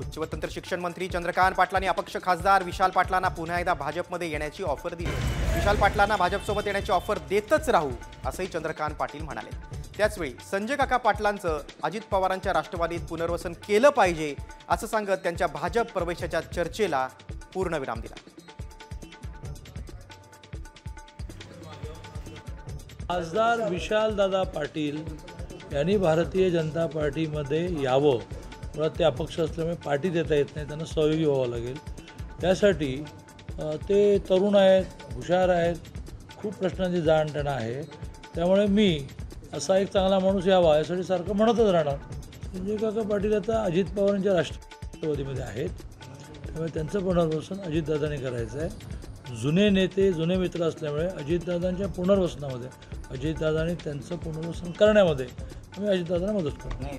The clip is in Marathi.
उच्च व तंत्र शिक्षण मंत्री चंद्रकांत पाटलांनी अपक्ष खासदार विशाल पाटलांना पुन्हा एकदा भाजपमध्ये येण्याची ऑफर दिली। विशाल पाटलांना भाजपसोबत येण्याची ऑफर देतच राहू असंही चंद्रकांत पाटील म्हणाले। त्याचवेळी संजय काका पाटलांचं अजित पवारांच्या राष्ट्रवादीत पुनर्वसन केलं पाहिजे असं सांगत त्यांच्या भाजप प्रवेशाच्या चर्चेला पूर्णविराम दिला। खासदार विशालदादा पाटील यांनी भारतीय जनता पार्टीमध्ये यावं, मुळात ते अपक्ष असल्यामुळे पार्टी देता येत नाही, त्यांना सहयोगी व्हावं लागेल। त्यासाठी ते तरुण आहेत, हुशार आहेत, खूप प्रश्नांची जाण त्यांना आहे, त्यामुळे मी असा एक चांगला माणूस यावा यासाठी सारखं म्हणतच राहणार। संजय काका पाटील आता अजित पवारांच्या राष्ट्रवादीमध्ये आहेत, त्यामुळे त्यांचं पुनर्वसन अजितदादांनी करायचं आहे। जुने नेते, जुने मित्र असल्यामुळे अजितदादांच्या पुनर्वसनामध्ये, अजितदादांनी त्यांचं पुनर्वसन करण्यामध्ये आम्ही अजितदादांना मदत करतो।